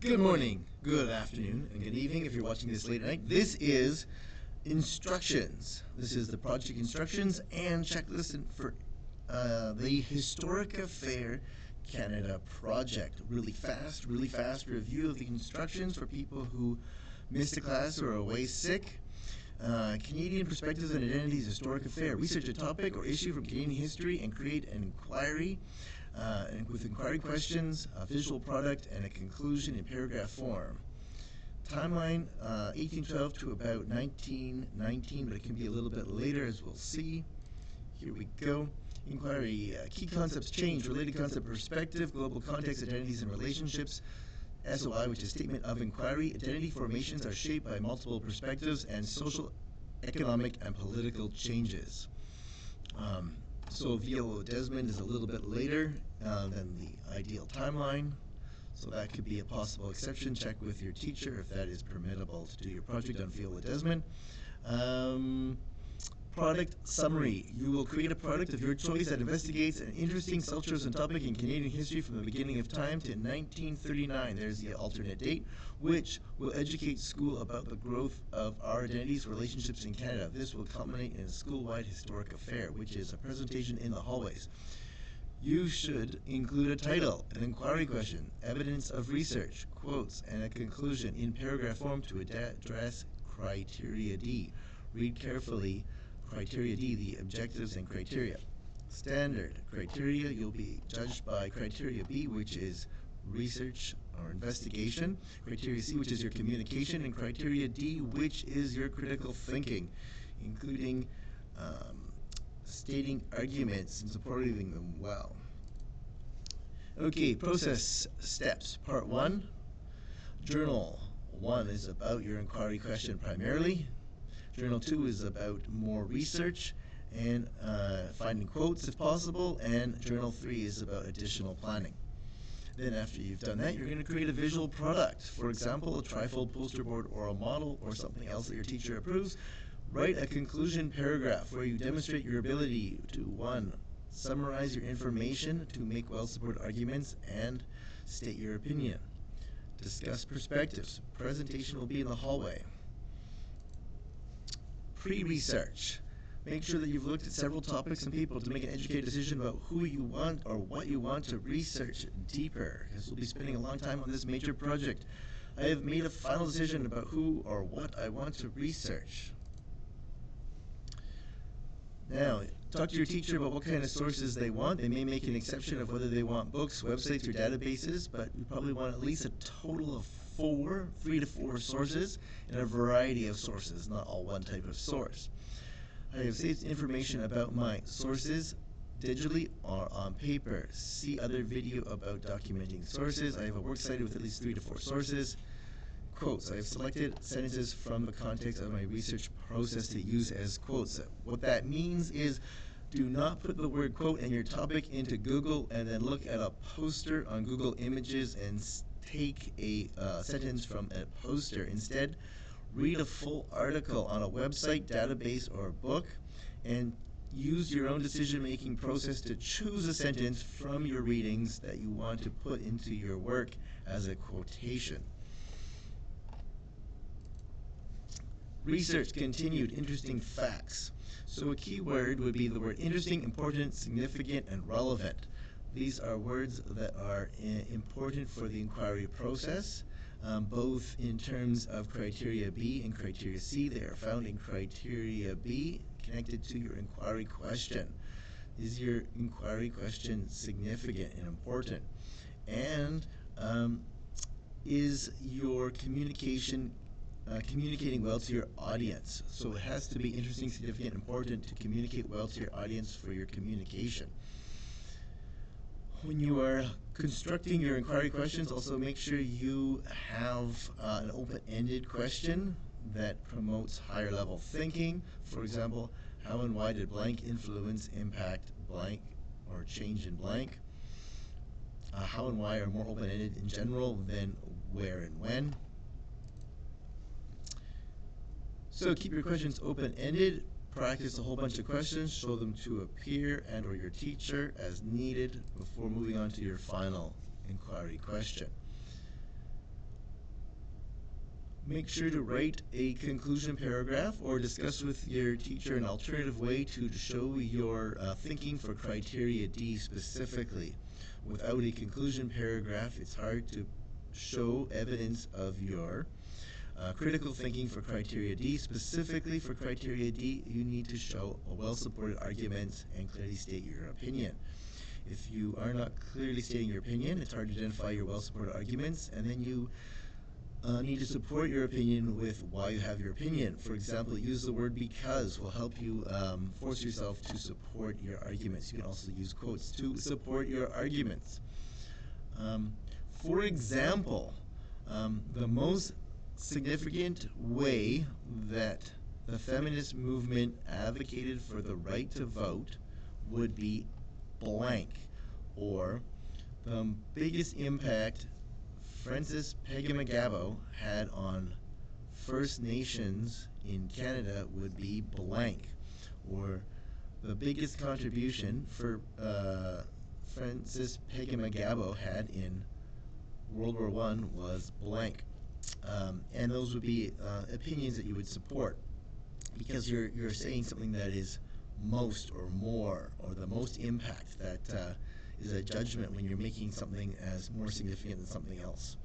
Good morning, good afternoon, and good evening if you're watching this late at night. This is instructions. This is the project instructions and checklist for the Historica Fair Canada project. Really fast review of the instructions for people who missed a class or are away sick. Canadian Perspectives and Identities Historic Affair. Research a topic or issue from Canadian history and create an inquiry and with inquiry questions, a visual product, and a conclusion in paragraph form. Timeline 1812 to about 1919, but it can be a little bit later as we'll see. Here we go. Inquiry, key concepts change, related concept perspective, global context, identities and relationships. SOI, which is Statement of Inquiry. Identity formations are shaped by multiple perspectives and social, economic, and political changes. So Viola Desmond is a little bit later than the ideal timeline. So that could be a possible exception. Check with your teacher if that is permissible to do your project on Viola Desmond. Product summary. You will create a product of your choice that investigates an interesting self-chosen topic in Canadian history from the beginning of time to 1939. There's the alternate date, which will educate school about the growth of our identities, relationships in Canada. This will culminate in a school-wide historic affair, which is a presentation in the hallways. You should include a title, an inquiry question, evidence of research, quotes, and a conclusion in paragraph form to address criteria D. Read carefully criteria D, the objectives and criteria. Standard criteria, you'll be judged by criteria B, which is research or investigation, criteria C, which is your communication, and criteria D, which is your critical thinking, including stating arguments and supporting them well. Okay, process steps. Part 1, Journal 1 is about your inquiry question primarily. Journal 2 is about more research and finding quotes if possible, and Journal 3 is about additional planning. Then after you've done that, you're going to create a visual product. For example, a trifold poster board or a model or something else that your teacher approves. Write a conclusion paragraph where you demonstrate your ability to 1. Summarize your information, to make well-supported arguments, and state your opinion. Discuss perspectives. Presentation will be in the hallway. Pre-research. Make sure that you've looked at several topics and people to make an educated decision about who you want or what you want to research deeper, because we'll be spending a long time on this major project. I have made a final decision about who or what I want to research. Now, talk to your teacher about what kind of sources they want. They may make an exception of whether they want books, websites, or databases, but you probably want at least a total of 3 to 4 sources, and a variety of sources, not all one type of source. I have saved information about my sources digitally or on paper. See other video about documenting sources. I have a works cited with at least 3 to 4 sources. Quotes. I have selected sentences from the context of my research process to use as quotes. What that means is do not put the word quote and your topic into Google and then look at a poster on Google Images and take a sentence from a poster. Instead, read a full article on a website, database, or book, and use your own decision-making process to choose a sentence from your readings that you want to put into your work as a quotation. Research continued, interesting facts. So a key word would be the word interesting, important, significant, and relevant. These are words that are important for the inquiry process, both in terms of criteria B and criteria C. They are found in criteria B, connected to your inquiry question. Is your inquiry question significant and important? And is your communication communicating well to your audience? So it has to be interesting, significant, important to communicate well to your audience for your communication. When you are constructing your inquiry questions, also make sure you have an open-ended question that promotes higher level thinking. For example, how and why did blank influence impact blank or change in blank? How and why are more open-ended in general than where and when. So keep your questions open-ended. Practice a whole bunch of questions, show them to a peer and or your teacher as needed before moving on to your final inquiry question. Make sure to write a conclusion paragraph or discuss with your teacher an alternative way to show your thinking for criteria D specifically. Without a conclusion paragraph, it's hard to show evidence of your critical thinking for criteria D. Specifically for criteria D, you need to show a well-supported argument and clearly state your opinion. If you are not clearly stating your opinion, it's hard to identify your well-supported arguments, and then you need to support your opinion with why you have your opinion. For example, use the word because will help you force yourself to support your arguments. You can also use quotes to support your arguments. For example, the most significant way that the feminist movement advocated for the right to vote would be blank, or the biggest impact Francis Peggy-Magabo had on First Nations in Canada would be blank, or the biggest contribution for Francis Peggy-Magabo had in World War I was blank. And those would be opinions that you would support, because you're saying something that is most or more, or the most impact. That is a judgment when you're making something as more significant than something else.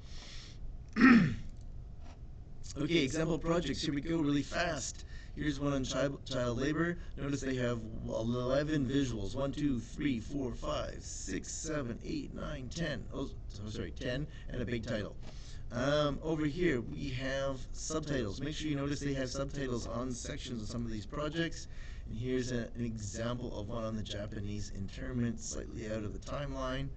Okay, example projects. Here we go really fast. Here's one on child labor. Notice they have 11 visuals. 1, 2, 3, 4, 5, 6, 7, 8, 9, 10. Oh, sorry, 10, and a big title. Over here we have subtitles. Make sure you notice they have subtitles on sections of some of these projects. And here's an example of one on the Japanese internment, slightly out of the timeline.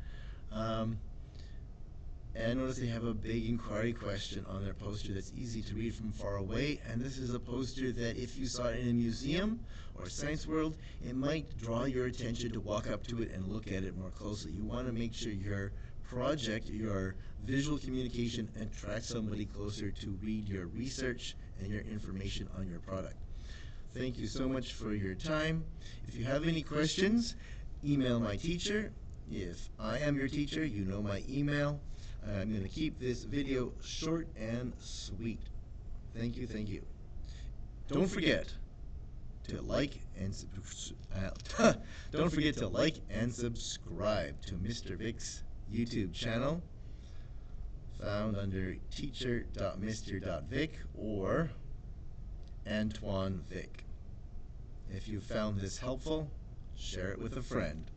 And notice they have a big inquiry question on their poster that's easy to read from far away. And this is a poster that if you saw it in a museum or Science World, it might draw your attention to walk up to it and look at it more closely. You want to make sure your project, your visual communication, attracts somebody closer to read your research and your information on your product. Thank you so much for your time. If you have any questions, email my teacher. If I am your teacher, you know my email. I'm going to keep this video short and sweet. Thank you, thank you. Don't forget to like and subscribe to Mr. Vic's YouTube channel, found under teacher.mr.vic or Antoine Vic. If you found this helpful, share it with a friend.